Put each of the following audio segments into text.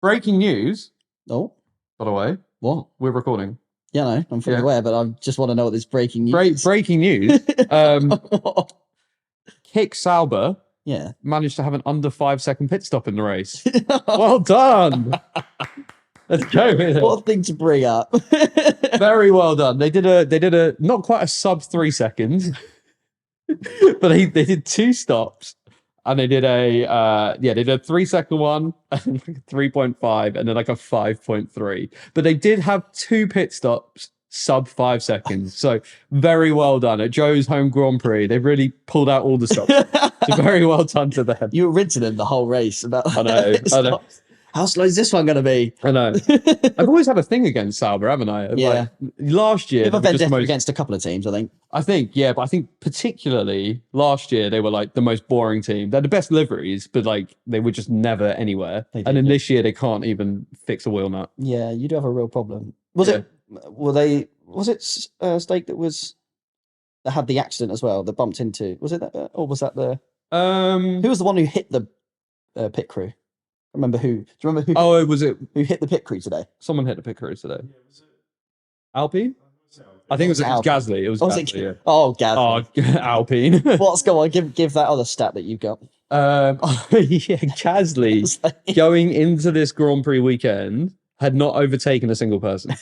Breaking news, Oh, by the way. what? We're recording. Yeah, no, I'm fully aware, but I just want to know what this breaking news is. Breaking news. Kick Sauber Yeah. managed to have an under 5 second pit stop in the race. Well done. Let's go with it. What a thing to bring up. Very well done. They did a not quite a sub 3 seconds, but they did 2 stops. And they did a 3-second one, 3.5, and then like a 5.3. But they did have 2 pit stops sub 5 seconds. So very well done at Joe's home Grand Prix. They really pulled out all the stops. So very well done to them. You were rinsing them the whole race about. I know. How slow is this one going to be? I know. I've always had a thing against Sauber, haven't I? Yeah. Like, last year, I've been against a couple of teams, I think. But I think particularly last year they were like the most boring team. They're the best liveries, but like they were just never anywhere. And then this year they can't even fix a wheel nut. Yeah, you do have a real problem. Was it Stake that had the accident as well? That bumped into? Was it that, or was that the? Who was the one who hit the pit crew? Remember who? Do you remember who? Oh, was it who hit the pit crew today? Someone hit the pit crew today. Yeah, was it Alpine? I think it was Gasly. It was Gasly. Yeah. Oh, Gasly. Oh, Alpine. What's going on? Give that other stat that you've got. Gasly going into this Grand Prix weekend had not overtaken a single person.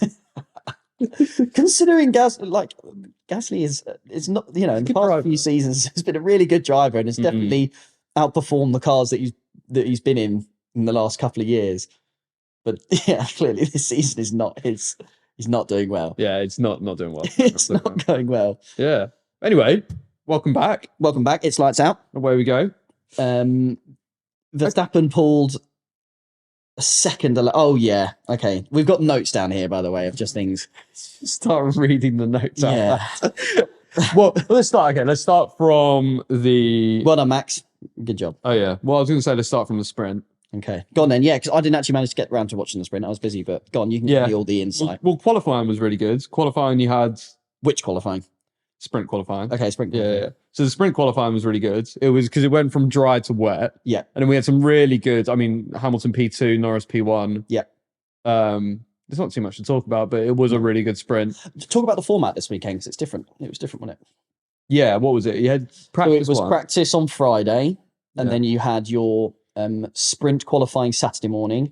Considering Gasly is not, in the past few seasons has been a really good driver and has definitely outperformed the cars that he's been in the last couple of years. But yeah, clearly this season is not his. He's not doing well. Yeah, it's not doing well. It's not going well. Yeah. Anyway, welcome back. Welcome back. It's lights out. Away we go. Verstappen pulled a second. Oh yeah. Okay. We've got notes down here, by the way, of just things. Start reading the notes out. Yeah. Well, let's start. Okay, let's start from the. Well done, Max. Good job. Oh yeah. Well, I was going to say let's start from the sprint. Okay, go on then. Yeah, because I didn't actually manage to get around to watching the sprint. I was busy, but go on. You can give me all the insight. Well, qualifying was really good. Qualifying, you had which qualifying? Sprint qualifying. Okay, sprint qualifying. Yeah. So the sprint qualifying was really good. It was because it went from dry to wet. Yeah, and then we had some really good. I mean, Hamilton P2, Norris P1. Yeah. There's not too much to talk about, but it was a really good sprint. Talk about the format this weekend because it's different. It was different, wasn't it? Yeah. What was it? You had practice. So it was practice on Friday, and then you had your sprint qualifying Saturday morning.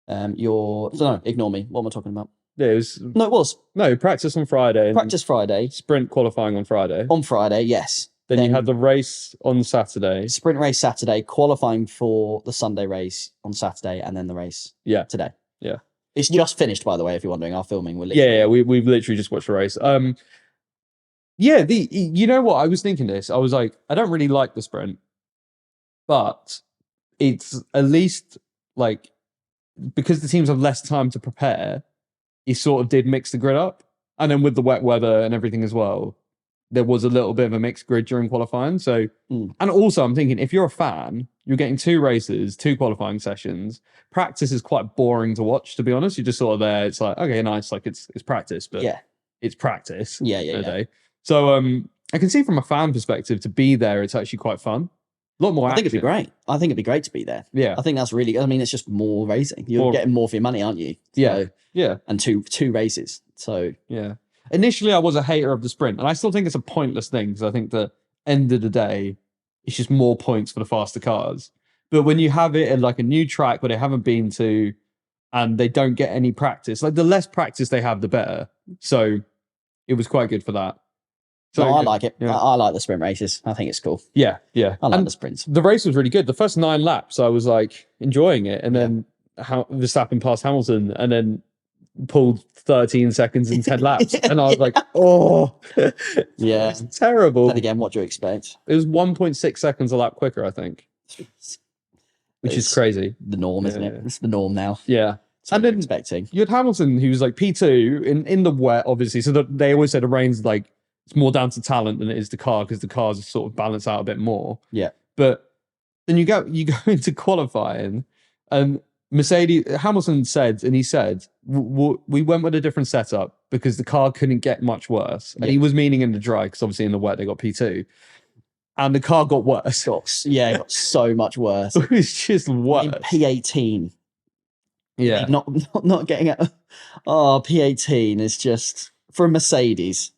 Ignore me. What am I talking about? Yeah, it was practice on Friday. Practice Friday. Sprint qualifying on Friday. On Friday, yes. Then you had the race on Saturday. Sprint race Saturday, qualifying for the Sunday race on Saturday, and then the race today. Yeah. It's just finished, by the way, if you're wondering. Our filming. We've literally just watched the race. You know what? I was thinking this. I was like, I don't really like the sprint, but it's at least like because the teams have less time to prepare, he sort of did mix the grid up. And then with the wet weather and everything as well, there was a little bit of a mixed grid during qualifying. So, and also I'm thinking if you're a fan, you're getting 2 races, 2 qualifying sessions. Practice is quite boring to watch, to be honest. You're just sort of there. It's like, okay, nice. Like it's practice, but it's practice. Yeah. So, I can see from a fan perspective to be there, it's actually quite fun. A lot more. I think it'd be great. I think it'd be great to be there. Yeah. I think that's really good. I mean, it's just more racing. You're getting more for your money, aren't you? Yeah. Yeah. And two races. So yeah. Initially, I was a hater of the sprint, and I still think it's a pointless thing because I think the end of the day, it's just more points for the faster cars. But when you have it at like a new track where they haven't been to, and they don't get any practice, like the less practice they have, the better. So it was quite good for that. So, I like it. Yeah. I like the sprint races. I think it's cool. Yeah. I like the sprints. The race was really good. The first 9 laps, I was like enjoying it. And then Verstappen passed Hamilton and then pulled 13 seconds in 10 laps. And I was like, oh, yeah, it's terrible. Then again, what do you expect? It was 1.6 seconds a lap quicker, I think, which is crazy. The norm, isn't it? It's the norm now. Yeah. And then expecting. You had Hamilton, who was like P2 in the wet, obviously. So they always said the rain's like, it's more down to talent than it is the car because the cars sort of balance out a bit more. Yeah. But then you go into qualifying and Hamilton said, and he said, we went with a different setup because the car couldn't get much worse. And he was meaning in the dry because obviously in the wet they got P2. And the car got worse. It got so much worse. It was just worse. In P18, Yeah. Not getting out. Oh, P18 is just for a Mercedes.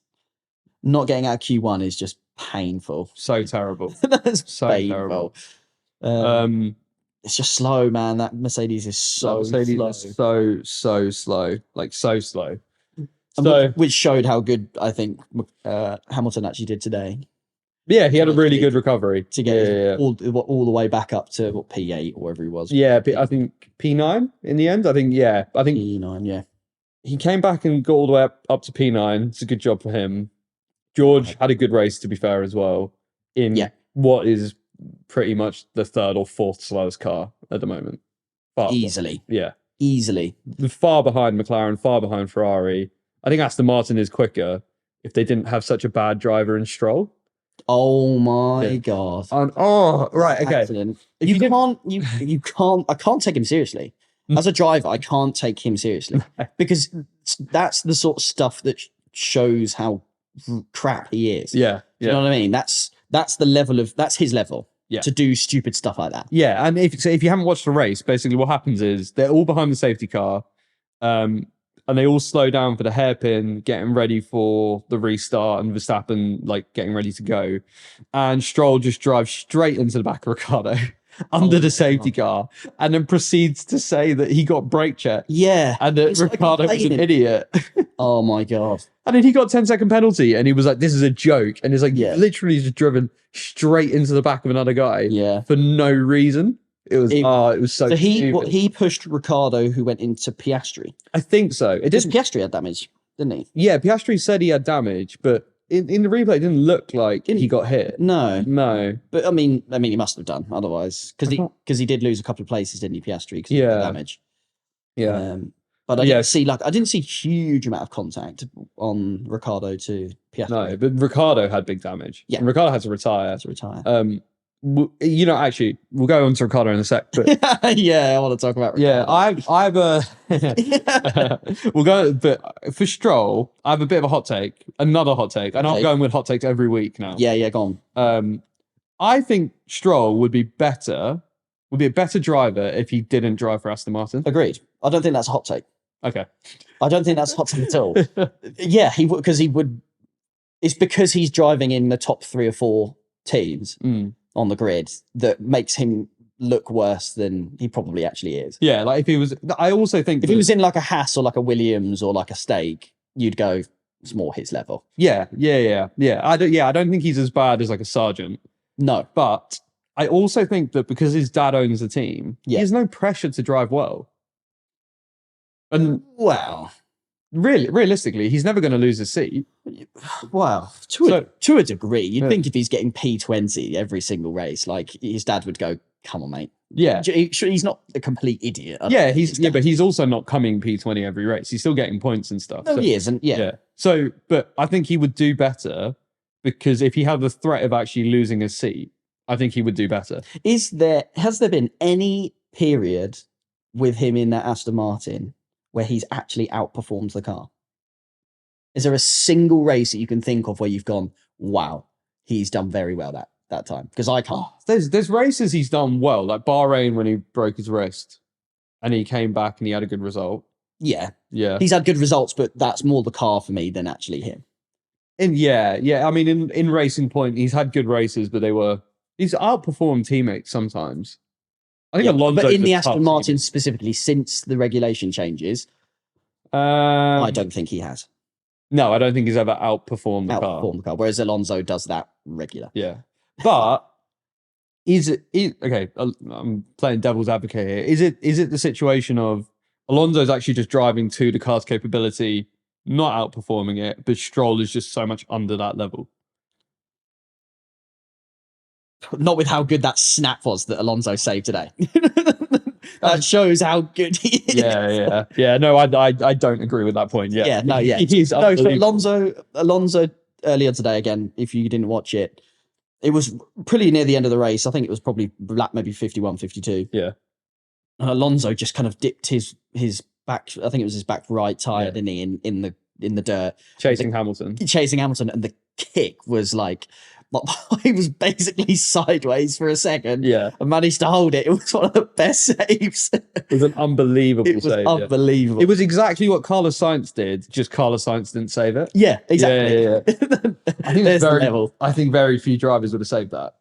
Not getting out of Q1 is just painful. So terrible. That's So painful. terrible. It's just slow, man. That Mercedes is so slow. Is so slow. Like so slow. Which showed how good I think Hamilton actually did today. Yeah, he had a really good recovery to get all the way back up to P8 or whatever he was. Yeah, I think P9 in the end. I think P9. Yeah, he came back and got all the way up to P9. It's a good job for him. George had a good race, to be fair, as well. In what is pretty much the third or fourth slowest car at the moment. Easily. Yeah. Easily. Far behind McLaren, far behind Ferrari. I think Aston Martin is quicker if they didn't have such a bad driver in Stroll. Oh my god! Right, okay. Accident. You can't. I can't take him seriously as a driver. I can't take him seriously because that's the sort of stuff that shows how crap he is. Yeah, you know what I mean. That's the level of his level. Yeah. To do stupid stuff like that. Yeah, and if you haven't watched the race, basically what happens is they're all behind the safety car. And they all slow down for the hairpin, getting ready for the restart, and Verstappen like getting ready to go. And Stroll just drives straight into the back of Ricciardo under the safety car, and then proceeds to say that he got brake checked. Yeah. And that Ricciardo was an idiot. Oh my god. And then he got 10-second penalty, and he was like, this is a joke. And it's like, literally just driven straight into the back of another guy for no reason. It was so stupid. He pushed Ricciardo, who went into Piastri. I think so. Piastri had damage, didn't he? Yeah, Piastri said he had damage, but in the replay, it didn't look like he got hit. No. But I mean, he must have done otherwise, because he did lose a couple of places, didn't he, Piastri? Because he had damage. Yeah. But I didn't see huge amount of contact on Ricciardo to Piastri. No, but Ricciardo had big damage. Yeah, and Ricciardo had to retire. Actually, we'll go on to Ricciardo in a sec. But yeah, I want to talk about Ricciardo. Yeah, we'll go. But for Stroll, I have a bit of a hot take. Another hot take. And I'm going with hot takes every week now. Yeah, go on. I think Stroll would be a better driver if he didn't drive for Aston Martin. Agreed. I don't think that's a hot take. Okay. I don't think that's a hot take at all. Yeah, he would. It's because he's driving in the top 3 or 4 teams. On the grid that makes him look worse than he probably actually is. Yeah, like if he was, I also think if he was in like a Haas or like a Williams or like a Stake, you'd go, it's more his level. Yeah. I don't think he's as bad as like a Sargent. No, but I also think that because his dad owns the team, he has no pressure to drive well. And realistically, he's never going to lose his seat. Wow. To a degree. You'd think if he's getting P20 every single race, like his dad would go, come on, mate. Yeah. He's not a complete idiot. Yeah, but he's also not coming P20 every race. He's still getting points and stuff. No, he isn't. Yeah. So, but I think he would do better because if he had the threat of actually losing his seat, I think he would do better. Has there been any period with him in that Aston Martin where he's actually outperformed the car? Is there a single race that you can think of where you've gone, wow, he's done very well that time? Because I can't. There's races he's done well, like Bahrain when he broke his wrist and he came back and he had a good result. Yeah. Yeah. He's had good results, but that's more the car for me than actually him. And I mean, in Racing Point, he's had good races, but he's outperformed teammates sometimes. I think Alonso, but in the Aston Martin specifically, since the regulation changes, I don't think he has. No, I don't think he's ever outperformed the car. Whereas Alonso does that regular. Yeah, but okay? I'm playing devil's advocate here. Is it the situation of Alonso's actually just driving to the car's capability, not outperforming it, but Stroll is just so much under that level? Not with how good that snap was that Alonso saved today. That shows how good he is. Yeah. No, I don't agree with that point. Yeah. So Alonso earlier today, again, if you didn't watch it, it was pretty near the end of the race. I think it was probably maybe 51, 52. Yeah. And Alonso just kind of dipped his back. I think it was his back right tire, didn't he, in the dirt, chasing Hamilton, and the kick was like he was basically sideways for a second. Yeah. And managed to hold it. It was one of the best saves. It was an unbelievable It was save. unbelievable. It was exactly what Carlos Sainz did, just Carlos Sainz didn't save it. Yeah, exactly. Yeah. I think There's the very, level. I think very few drivers would have saved that.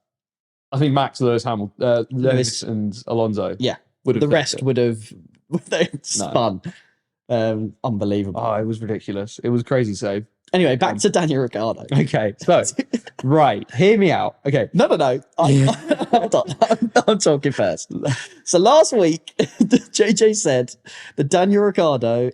I think Max, Lewis, Hamilton, Lewis and Alonso. Yeah. Would have. The rest would have spun. Unbelievable. Oh, it was ridiculous. It was a crazy save. Anyway, back to Daniel Ricciardo. Okay, so right, hear me out. Okay, no. Hold on. I'm talking first. So last week, JJ said that Daniel Ricciardo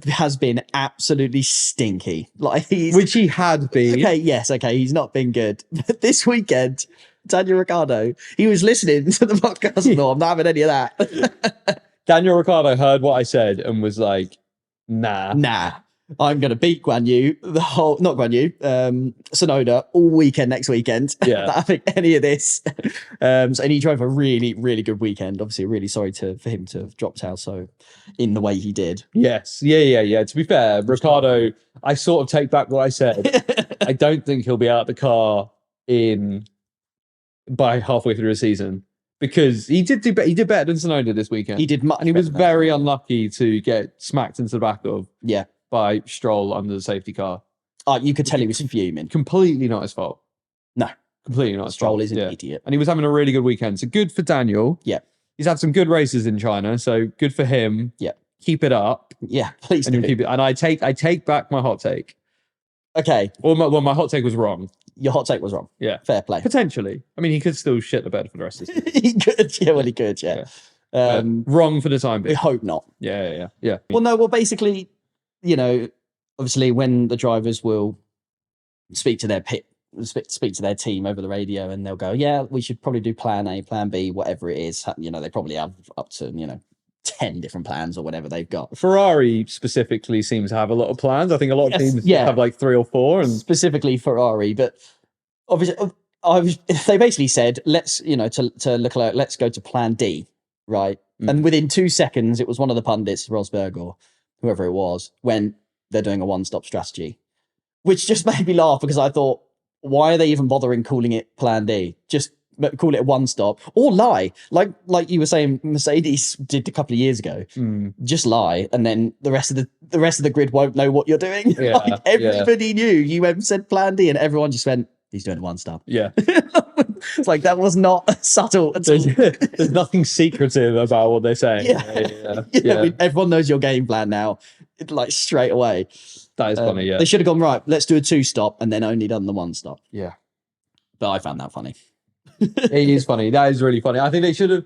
has been absolutely stinky. Like which he had been. Okay, he's not been good. But this weekend, Daniel Ricciardo, he was listening to the podcast and thought, I'm not having any of that. Daniel Ricciardo heard what I said and was like, nah. I'm going to beat Sonoda all weekend next weekend. Yeah. Not having any of this. And he drove a really, really good weekend. Obviously, really sorry for him to have dropped out in the way he did. Yes. Yeah. To be fair, Ricciardo, I sort of take back what I said. I don't think he'll be out of the car by halfway through the season. Because he did better than Sonoda this weekend. He did much, and he was very unlucky to get smacked into the back of. Yeah. By Stroll under the safety car. You could tell he was fuming. Completely not his fault. No. Completely not his fault. Stroll is an idiot. And he was having a really good weekend. So good for Daniel. Yeah. He's had some good races in China, so good for him. Yeah. Keep it up. Yeah, please and do. Keep it. And I take back my hot take. Okay. My hot take was wrong. Your hot take was wrong. Yeah. Fair play. Potentially. I mean, he could still shit the bed for the rest of the season. He could. Yeah, well, he could, yeah. Wrong for the time being. We hope not. Yeah. Well, basically, obviously when the drivers will speak to their speak to their team over the radio and they'll go, yeah, we should probably do plan A, plan B, whatever it is. They probably have up to, 10 different plans or whatever they've got. Ferrari specifically seems to have a lot of plans. I think a lot of teams have like 3 or 4. And specifically Ferrari, but obviously they basically said, let's, to Leclerc, let's go to plan D, right? And within 2 seconds, it was one of the pundits, Rosberg or whoever it was, when they're doing a one-stop strategy, which just made me laugh because I thought, why are they even bothering calling it Plan D? Just call it a one-stop or lie, like you were saying, Mercedes did a couple of years ago. Just lie, and then the rest of the grid won't know what you're doing. Yeah, everybody knew you said Plan D, and everyone just went, he's doing a one-stop. Yeah, it's like that was not subtle at all. There's nothing secretive about what they're saying. Yeah. I mean, everyone knows your game plan now, like straight away. That is funny. Yeah, they should have gone right. Let's do a 2-stop and then only done the 1-stop. Yeah, but I found that funny. It is funny. That is really funny. I think they should have.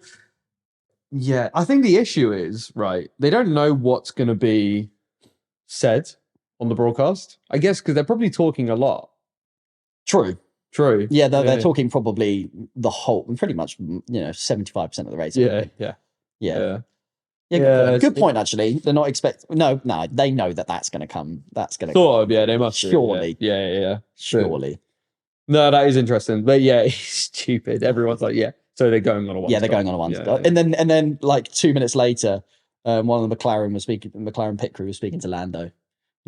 Yeah, I think the issue is right. They don't know what's going to be said on the broadcast. I guess because they're probably talking a lot. True. Yeah, they're talking probably the whole, pretty much, 75% of the race. Yeah. Good point. Actually, they're not expecting. No, they know that's going to come. That's going to sort of. Yeah, they must. Surely. Yeah. Surely. No, that is interesting. But yeah, it's stupid. Everyone's like, yeah. So they're going on a one. Yeah, they're going on a one. And then like 2 minutes later, one of the McLaren pit crew was speaking to Lando, and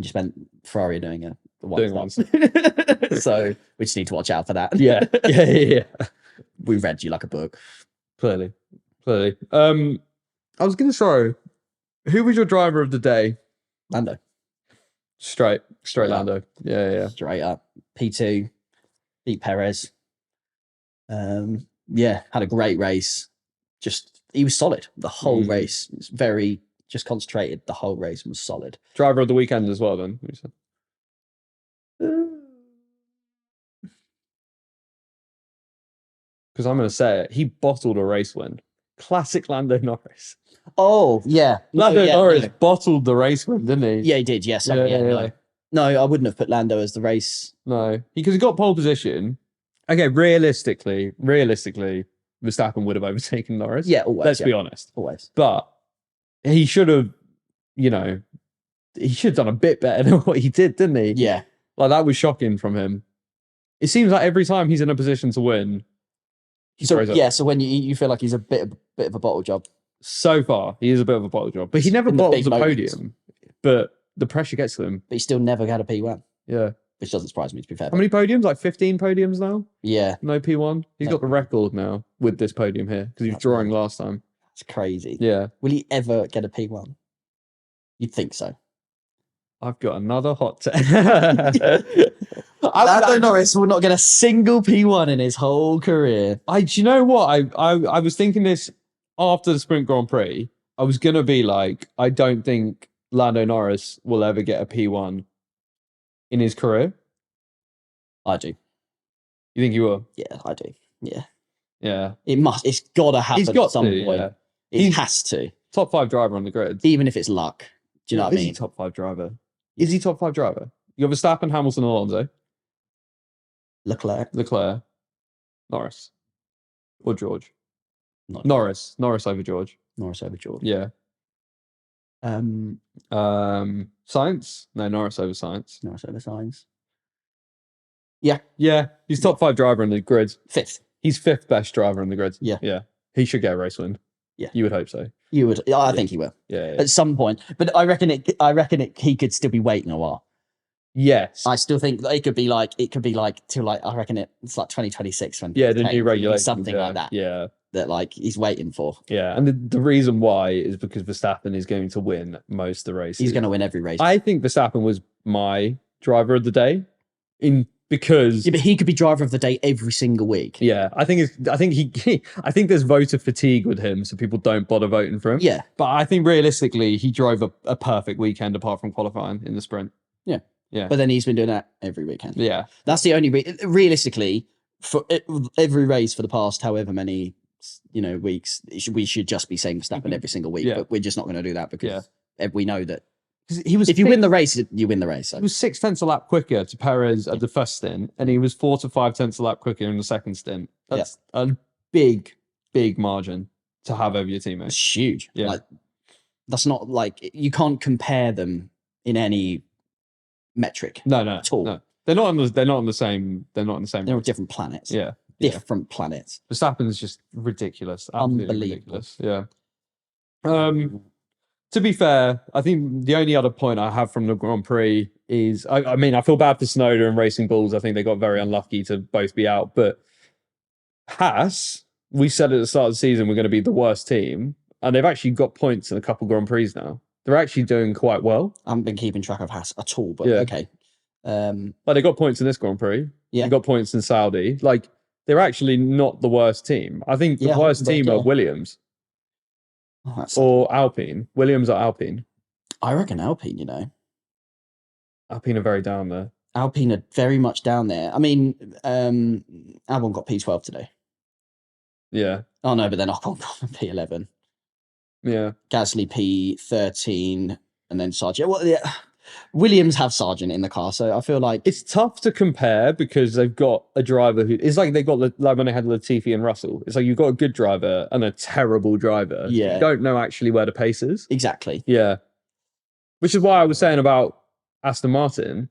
just meant Ferrari doing a one. So we just need to watch out for that. Yeah. We read you like a book. Clearly. I was going to throw, who was your driver of the day? Lando. Straight Lando. Yeah. Straight up. P2, beat Perez. Had a great race. He was solid the whole race. It's very just concentrated. The whole race was solid. Driver of the weekend as well, then. Because I'm going to say it, he bottled a race win. Classic Lando Norris. Oh, yeah. Lando Norris bottled the race win, didn't he? Yeah, he did, yes. No, I wouldn't have put Lando as the race. No, because he got pole position. Okay, realistically, Verstappen would have overtaken Norris. Yeah, always. Let's be honest. Always. But he should have, done a bit better than what he did, didn't he? Yeah. Like, that was shocking from him. It seems like every time he's in a position to win, so when you feel like he's a bit of a bottle job. So far, he is a bit of a bottle job. But he never bottles a podium. But the pressure gets to him. But he still never had a P1. Yeah. which doesn't surprise me, to be fair. How many podiums? Like 15 podiums now? Yeah. No P1? He's got the record now with this podium here because he was drawing last time. It's crazy. Yeah. Will he ever get a P1? You'd think so. I've got another hot take. Lando Norris will not get a single P1 in his whole career. Do you know what? I was thinking this after the Sprint Grand Prix. I was going to be like, I don't think Lando Norris will ever get a P1 in his career. I do. You think he will? Yeah, I do. Yeah. Yeah. It's got to happen at some point. Yeah. It has to. Top 5 driver on the grid. Even if it's luck. Do you know what I mean? Is he top 5 driver? Is he top 5 driver? You have Verstappen, Hamilton, Alonso. Leclerc, Norris, or George. Norris over George. Norris over George. Yeah. Science? No, Norris over Science. Norris over Science. Yeah. Yeah. He's top 5 driver in the grid. 5th. He's 5th best driver in the grid. Yeah. Yeah. He should get a race win. Yeah. You would hope so. You would. I think he will. Yeah. At some point. But I reckon he could still be waiting a while. Yes. I still think it could be like till like, I reckon it's like 2026 when the new regulations, something like that. Yeah. That like he's waiting for. Yeah. And the reason why is because Verstappen is going to win most of the races. He's going to win every race. I think Verstappen was my driver of the day because but he could be driver of the day every single week. Yeah, I think there's voter fatigue with him, so people don't bother voting for him. Yeah, but I think realistically, he drove a perfect weekend apart from qualifying in the sprint. Yeah, yeah. But then he's been doing that every weekend. Yeah, that's the only realistically for every race for the past however many weeks. We should just be saying Verstappen every single week, but we're just not going to do that because we know that. If you win the race, you win the race. So. He was 0.6 a lap quicker to Perez at the first stint, and he was 4 to 5 tenths a lap quicker in the second stint. That's a big margin to have over your teammate. It's huge. Yeah, like, that's not like you can't compare them in any metric. No, at all. No. They're not on the same. They're not on the same. They're on different planets. Yeah, different planets. Verstappen's just ridiculous. Unbelievable. Ridiculous. Yeah. To be fair, I think the only other point I have from the Grand Prix is, I mean, I feel bad for Snowden and Racing Bulls. I think they got very unlucky to both be out. But Haas, we said at the start of the season we're going to be the worst team, and they've actually got points in a couple Grand Prix now. They're actually doing quite well. I haven't been keeping track of Haas at all, but okay. But they got points in this Grand Prix. Yeah, they got points in Saudi. Like, they're actually not the worst team. I think the worst team are Williams. Or Alpine. Williams or Alpine? I reckon Alpine, Alpine are very down there. Alpine are very much down there. I mean, Albon got P12 today. Yeah. Oh, no, but then Ocon got P11. Yeah. Gasly P13, and then Sargent. Well, yeah. Williams have Sargent in the car, so I feel like it's tough to compare because they've got a driver who it's like they got like when they had Latifi and Russell. It's like you've got a good driver and a terrible driver. Yeah, you don't know actually where the pace is. Exactly. Yeah, which is why I was saying about Aston Martin.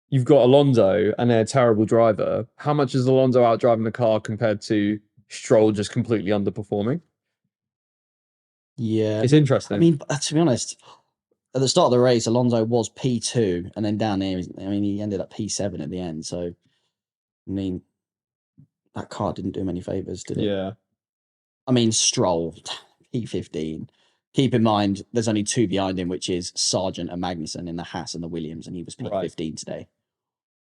You've got Alonso and they're a terrible driver. How much is Alonso out driving the car compared to Stroll just completely underperforming? Yeah, it's interesting. I mean, to be honest. At the start of the race, Alonso was P2, and then down there, he ended up P7 at the end. So, I mean, that car didn't do him any favours, did it? Yeah. I mean, Stroll, P15. Keep in mind, there's only 2 behind him, which is Sargent and Magnussen in the Haas and the Williams, and he was P15 today.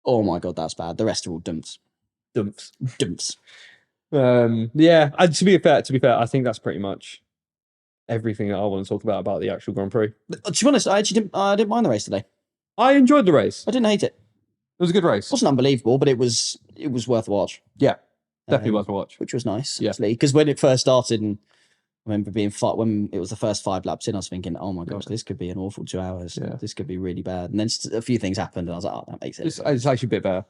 Oh my God, that's bad. The rest are all dumps. Dumps. Yeah. To be fair, I think that's pretty much everything that I want to talk about the actual Grand Prix. To be honest, I didn't mind the race today. I enjoyed the race. I didn't hate it. It was a good race. It wasn't unbelievable, but it was worth a watch. Yeah, definitely worth a watch. Which was nice, actually, because when it first started, and I remember when it was the first 5 laps in, I was thinking, oh my gosh, this could be an awful 2 hours. Yeah. This could be really bad. And then a few things happened, and I was like, oh, that makes sense. It's actually a bit better.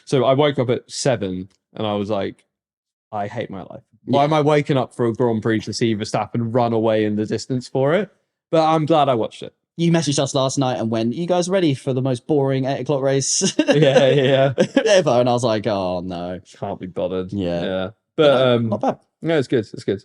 So I woke up at 7, and I was like, I hate my life. Why am I waking up for a Grand Prix to see Verstappen run away in the distance for it? But I'm glad I watched it. You messaged us last night and went, you guys ready for the most boring 8 o'clock race yeah. ever? And I was like, oh no. Can't be bothered. Yeah. But not bad. No, it's good. It's good.